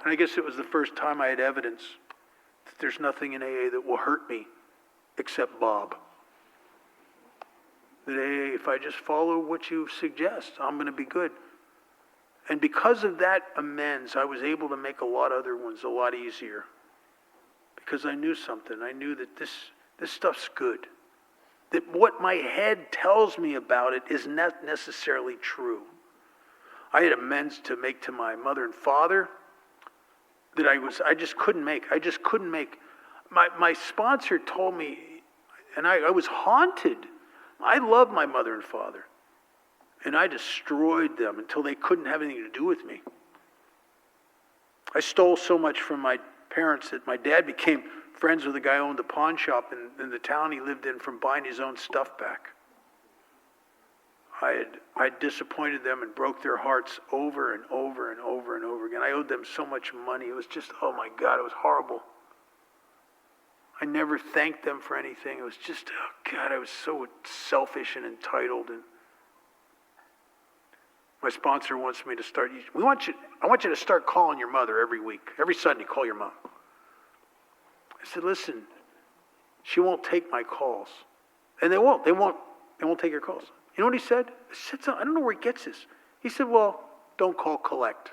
And I guess it was the first time I had evidence that there's nothing in AA that will hurt me except Bob. That AA, if I just follow what you suggest, I'm going to be good. And because of that amends, I was able to make a lot of other ones a lot easier. Because I knew something. I knew that this stuff's good. That what my head tells me about it is not necessarily true. I had amends to make to my mother and father that I just couldn't make. I just couldn't make. My sponsor told me, and I was haunted. I loved my mother and father. And I destroyed them until they couldn't have anything to do with me. I stole so much from my parents that my dad became friends with a guy who owned a pawn shop in the town he lived in from buying his own stuff back. I disappointed them and broke their hearts over and over and over and over again. I owed them so much money. It was just, oh my God, it was horrible. I never thanked them for anything. It was just, oh God, I was so selfish and entitled. And my sponsor wants me to start, I want you to start calling your mother every week. Every Sunday, call your mom. I said, listen, she won't take my calls. And they won't take your calls. You know what he said? I don't know where he gets this. He said, well, don't call collect.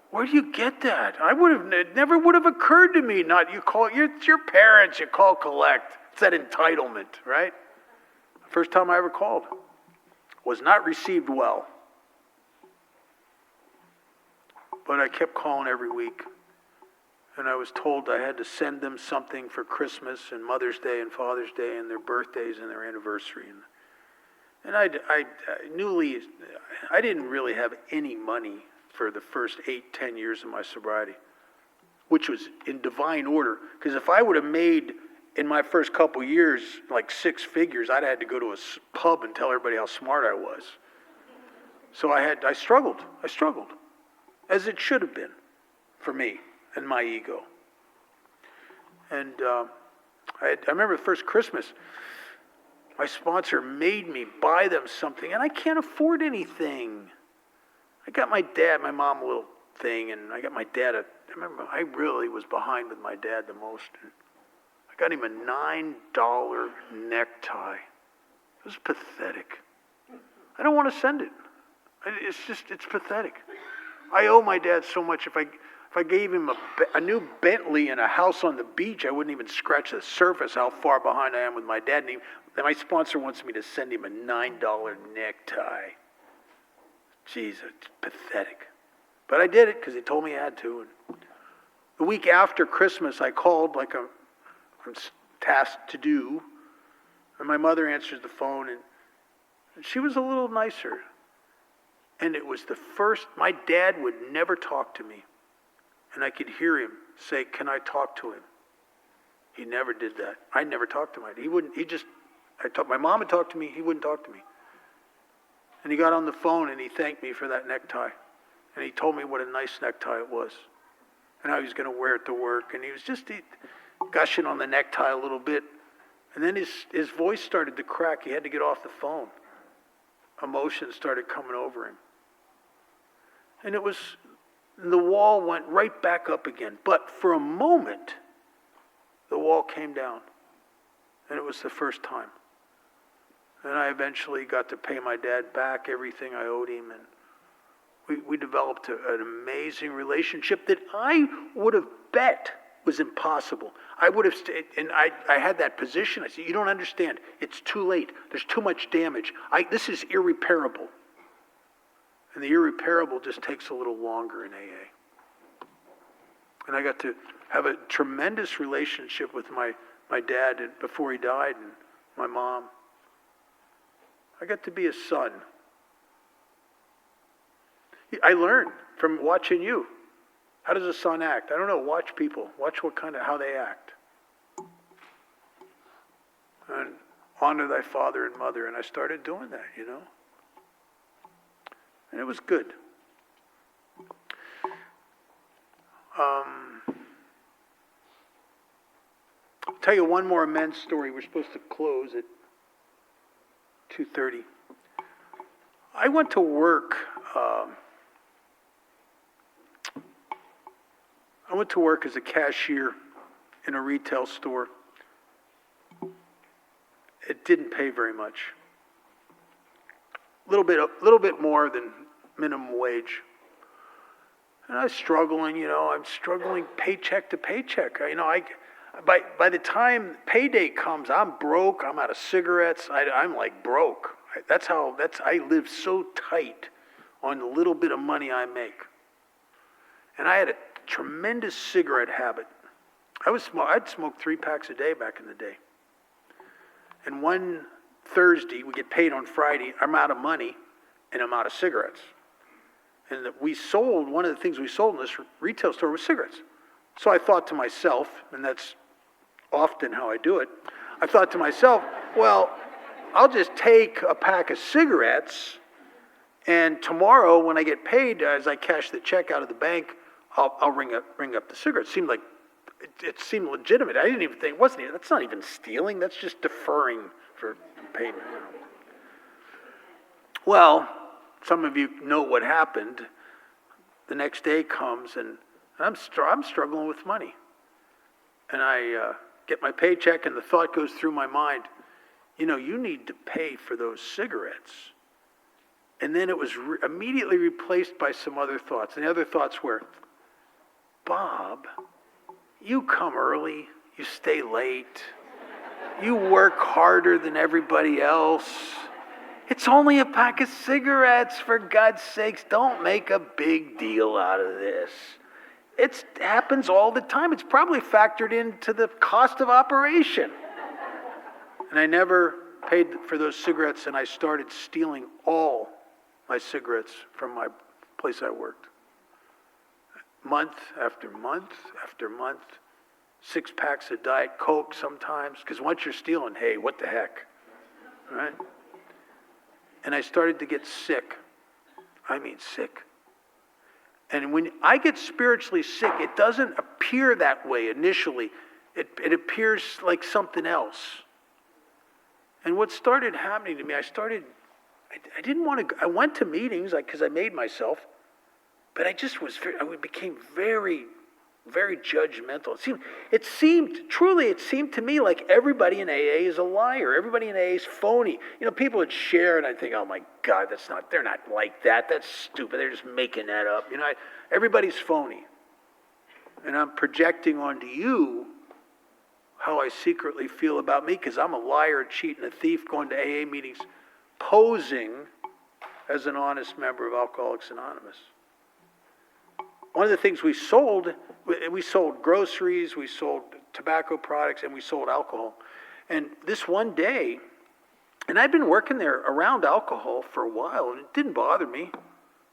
Where do you get that? It never would have occurred to me not, it's your parents, you call collect. It's that entitlement, right? The first time I ever called was not received well. But I kept calling every week. And I was told I had to send them something for Christmas and Mother's Day and Father's Day and their birthdays and their anniversary. And I didn't really have any money for the first 8-10 years of my sobriety, which was in divine order. Because if I would have made, in my first couple years, like 6 figures, I'd had to go to a pub and tell everybody how smart I was. So I struggled, as it should have been for me and my ego. And I remember the first Christmas, my sponsor made me buy them something, and I can't afford anything. I got my mom a little thing, and I got my dad I remember I really was behind with my dad the most. I got him a $9 necktie. It was pathetic. I don't want to send it. It's pathetic. I owe my dad so much. If I gave him a new Bentley and a house on the beach, I wouldn't even scratch the surface how far behind I am with my dad. And my sponsor wants me to send him a $9 necktie. Jeez, it's pathetic. But I did it because he told me I had to. And the week after Christmas, I called like I'm tasked to do. And my mother answers the phone, and she was a little nicer. And it was the first, my dad would never talk to me. And I could hear him say, can I talk to him? He never did that. I never talked to him. My mom would talk to me, he wouldn't talk to me. And he got on the phone and he thanked me for that necktie. And he told me what a nice necktie it was. And how he was going to wear it to work. And he was just gushing on the necktie a little bit. And then his voice started to crack. He had to get off the phone. Emotions started coming over him. And the wall went right back up again. But for a moment, the wall came down. And it was the first time. And I eventually got to pay my dad back everything I owed him. And we developed an amazing relationship that I would have bet was impossible. I would have stayed, and I had that position. I said, you don't understand. It's too late. There's too much damage. This is irreparable. And the irreparable just takes a little longer in AA. And I got to have a tremendous relationship with my dad before he died, and my mom. I got to be a son. I learned from watching you. How does a son act? I don't know. Watch people. Watch how they act. And honor thy father and mother. And I started doing that, And it was good. I'll tell you one more immense story. We're supposed to close at 2:30. I went to work. I went to work as a cashier in a retail store. It didn't pay very much. A little bit more than minimum wage. And I was struggling, I'm struggling paycheck to paycheck. By the time payday comes, I'm broke. I'm out of cigarettes. I'm like broke. I live so tight on the little bit of money I make. And I had a tremendous cigarette habit. I'd smoke 3 packs a day back in the day. And one Thursday, we get paid on Friday, I'm out of money and I'm out of cigarettes. And one of the things we sold in this retail store was cigarettes. So I thought to myself, and that's often how I do it, I thought to myself, well, I'll just take a pack of cigarettes, and tomorrow when I get paid, as I cash the check out of the bank, I'll ring up the cigarettes. It seemed legitimate. I didn't even think, that's not even stealing, that's just deferring for payment. Well, some of you know what happened. The next day comes, and I'm struggling with money. And I get my paycheck, and the thought goes through my mind, you need to pay for those cigarettes. And then it was immediately replaced by some other thoughts. And the other thoughts were, Bob, you come early, you stay late, you work harder than everybody else. It's only a pack of cigarettes, for God's sakes. Don't make a big deal out of this. It happens all the time. It's probably factored into the cost of operation. And I never paid for those cigarettes, and I started stealing all my cigarettes from my place I worked. Month after month after month. 6 packs of Diet Coke sometimes, because once you're stealing, hey, what the heck, right? And I started to get sick. I mean sick. And when I get spiritually sick, it doesn't appear that way initially. It appears like something else. And what started happening to me, I didn't want to, I went to meetings because I made myself, but I became very, very judgmental. It seemed to me like everybody in AA is a liar. Everybody in AA is phony. People would share, and I'd think, oh my God, they're not like that. That's stupid. They're just making that up. Everybody's phony. And I'm projecting onto you how I secretly feel about me, because I'm a liar, a cheat, and a thief going to AA meetings, posing as an honest member of Alcoholics Anonymous. One of the things we sold groceries, we sold tobacco products, and we sold alcohol. And this one day, and I'd been working there around alcohol for a while, and it didn't bother me.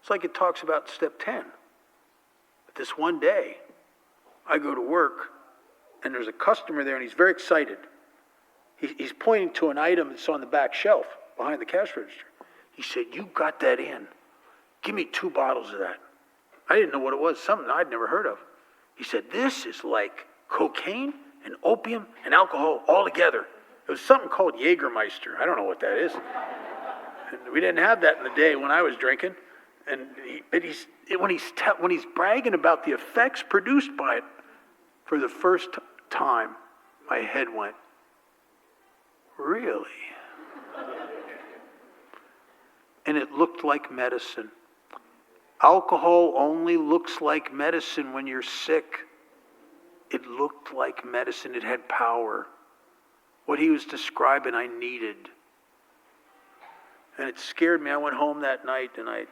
It's like it talks about step 10. But this one day, I go to work, and there's a customer there, and he's very excited. He's pointing to an item that's on the back shelf behind the cash register. He said, "You got that in. Give me 2 bottles of that." I didn't know what it was, something I'd never heard of. He said, "This is like cocaine and opium and alcohol all together." It was something called Jägermeister. I don't know what that is. And we didn't have that in the day when I was drinking. And when he's bragging about the effects produced by it, for the first time, my head went, really? And it looked like medicine. Alcohol only looks like medicine when you're sick. It looked like medicine. It had power. What he was describing, I needed. And it scared me. I went home that night, and I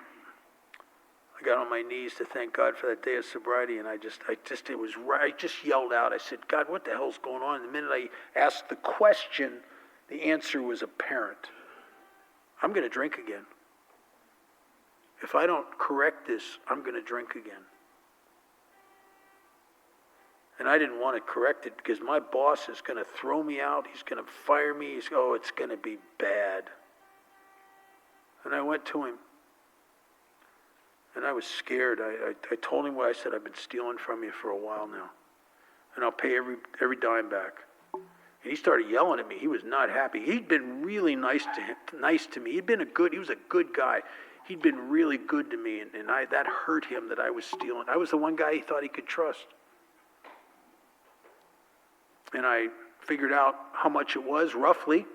got on my knees to thank God for that day of sobriety, and I just yelled out. I said, "God, what the hell's going on?" And the minute I asked the question, the answer was apparent. I'm going to drink again. If I don't correct this, I'm going to drink again. And I didn't want to correct it because my boss is going to throw me out. He's going to fire me. It's going to be bad. And I went to him. And I was scared. I told him what I said. "I've been stealing from you for a while now. And I'll pay every dime back." And he started yelling at me. He was not happy. He'd been really nice to me. He was a good guy. He'd been really good to me, and that hurt him that I was stealing. I was the one guy he thought he could trust. And I figured out how much it was, roughly,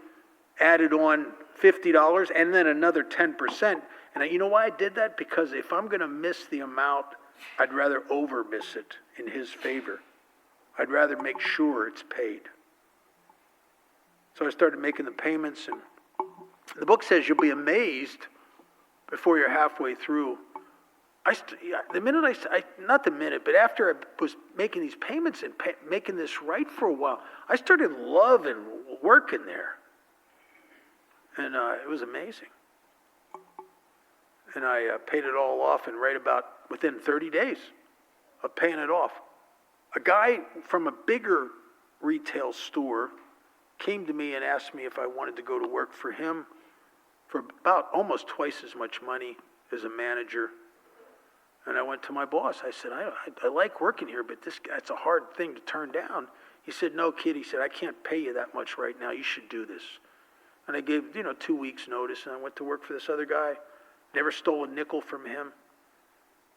added on $50, and then another 10%. And you know why I did that? Because if I'm going to miss the amount, I'd rather over-miss it in his favor. I'd rather make sure it's paid. So I started making the payments, and the book says you'll be amazed before you're halfway through. After I was making these payments and making this right for a while, I started loving working there. And it was amazing. And I paid it all off, and right about within 30 days of paying it off, a guy from a bigger retail store came to me and asked me if I wanted to go to work for him for about almost twice as much money as a manager. And I went to my boss. I said, I like working here, but it's a hard thing to turn down. He said, no, kid. He said, I can't pay you that much right now. You should do this. And I gave, 2 weeks notice, and I went to work for this other guy. Never stole a nickel from him.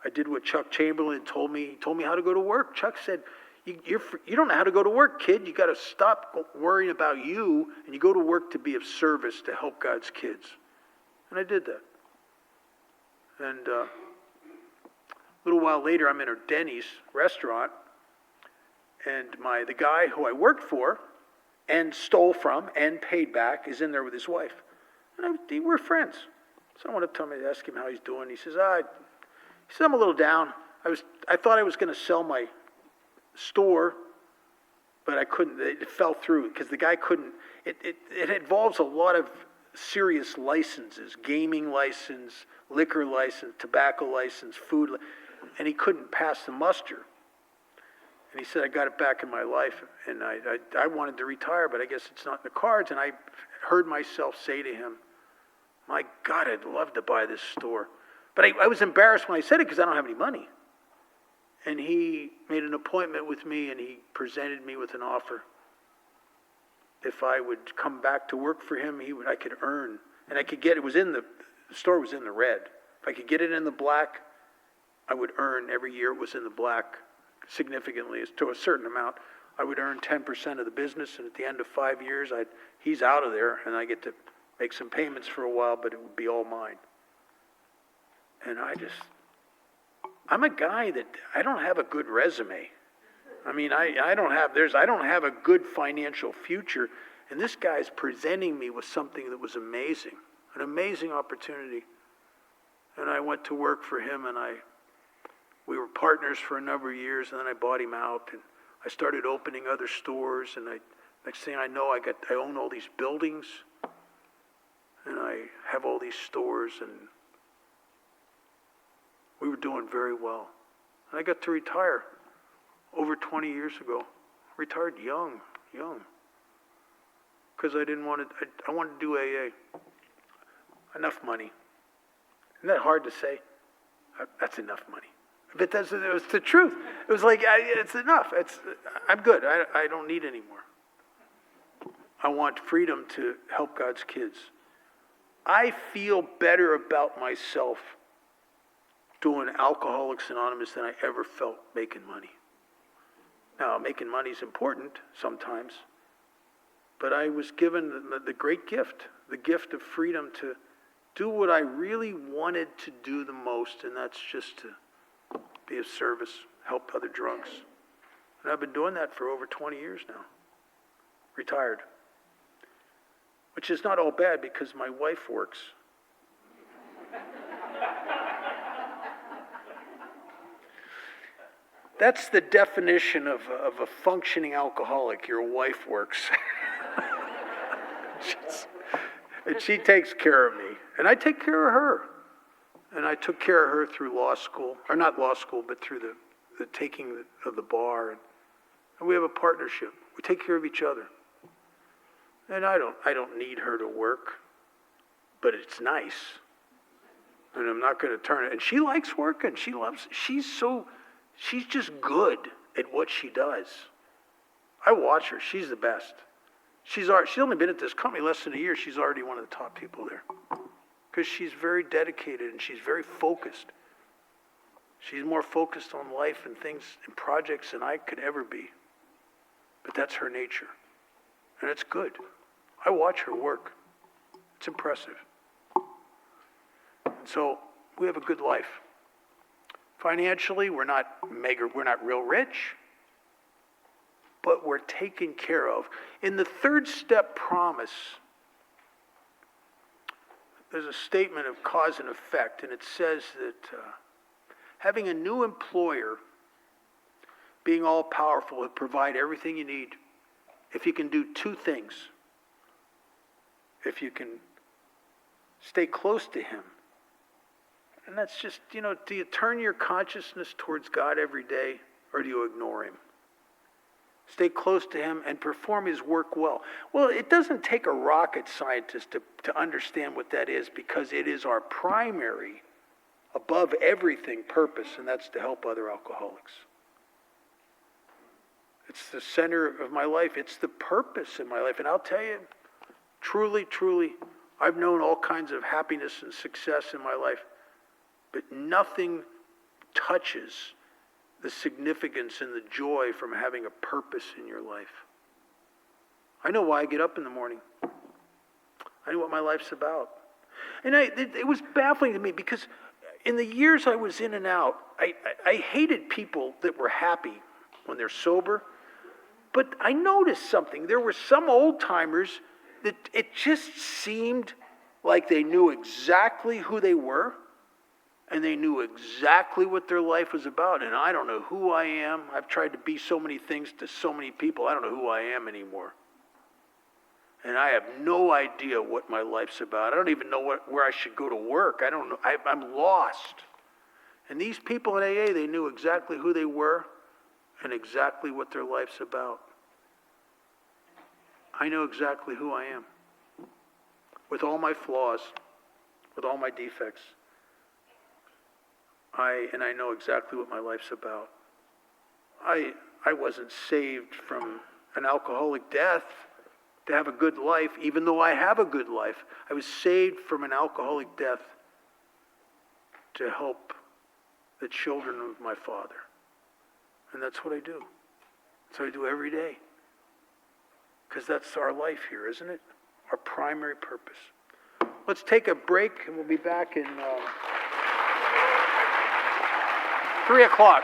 I did what Chuck Chamberlain told me. He told me how to go to work. Chuck said, you don't know how to go to work, kid. You got to stop worrying about you, and you go to work to be of service to help God's kids. And I did that. And a little while later, I'm in a Denny's restaurant, and the guy who I worked for and stole from and paid back is in there with his wife. And we're friends. So I went up to him and asked him how he's doing. He says, I'm a little down. I thought I was going to sell my store, but I couldn't. It fell through because the guy couldn't. It involves a lot of serious licenses: gaming license, liquor license, tobacco license, food, and he couldn't pass the muster. And he said, I got it back in my life, and I wanted to retire, but I guess it's not in the cards. And I heard myself say to him, my God, I'd love to buy this store. But I was embarrassed when I said it because I don't have any money. And he made an appointment with me, and he presented me with an offer. If I would come back to work for him, I could earn. And I could get, the store was in the red. If I could get it in the black, I would earn every year it was in the black significantly, to a certain amount. I would earn 10% of the business, and at the end of 5 years, he's out of there, and I get to make some payments for a while, but it would be all mine. And I'm a guy that I don't have a good resume. I mean, I don't have a good financial future, and this guy's presenting me with something that was amazing, an amazing opportunity. And I went to work for him, and we were partners for a number of years, and then I bought him out, and I started opening other stores, and next thing I know, I own all these buildings, and I have all these stores, and we were doing very well. And I got to retire over 20 years ago. Retired young, because I wanted to do AA. Enough money. Isn't that hard to say? That's enough money. But it was the truth. It was like, it's enough. I'm good. I don't need any more. I want freedom to help God's kids. I feel better about myself doing Alcoholics Anonymous than I ever felt making money. Now, making money is important sometimes, but I was given the great gift, the gift of freedom to do what I really wanted to do the most, and that's just to be of service, help other drunks. And I've been doing that for over 20 years now. Retired. Which is not all bad because my wife works. That's the definition of a functioning alcoholic. Your wife works. And she takes care of me. And I take care of her. And I took care of her through law school. Or not law school, but through the taking of the bar. And we have a partnership. We take care of each other. And I don't need her to work. But it's nice. And I'm not going to turn it. And she likes working. She's just good at what she does. I watch her. She's the best. She's only been at this company less than a year. She's already one of the top people there. Because she's very dedicated and she's very focused. She's more focused on life and things and projects than I could ever be. But that's her nature. And it's good. I watch her work. It's impressive. And so we have a good life. Financially, we're not real rich, but we're taken care of. In the third step promise, there's a statement of cause and effect, and it says that having a new employer, being all powerful, will provide everything you need if you can do two things. If you can stay close to him. And that's just, do you turn your consciousness towards God every day, or do you ignore him? Stay close to him and perform his work well. Well, it doesn't take a rocket scientist to understand what that is, because it is our primary, above everything, purpose, and that's to help other alcoholics. It's the center of my life. It's the purpose in my life. And I'll tell you, truly, truly, I've known all kinds of happiness and success in my life, but nothing touches the significance and the joy from having a purpose in your life. I know why I get up in the morning. I know what my life's about. And it was baffling to me, because in the years I was in and out, I hated people that were happy when they're sober. But I noticed something. There were some old-timers that it just seemed like they knew exactly who they were, and they knew exactly what their life was about. And I don't know who I am. I've tried to be so many things to so many people. I don't know who I am anymore. And I have no idea what my life's about. I don't even know where I should go to work. I don't know. I'm lost. And these people in AA, they knew exactly who they were and exactly what their life's about. I know exactly who I am, with all my flaws, with all my defects. I know exactly what my life's about. I wasn't saved from an alcoholic death to have a good life, even though I have a good life. I was saved from an alcoholic death to help the children of my Father. And that's what I do. That's what I do every day. Because that's our life here, isn't it? Our primary purpose. Let's take a break, and we'll be back in 3 o'clock.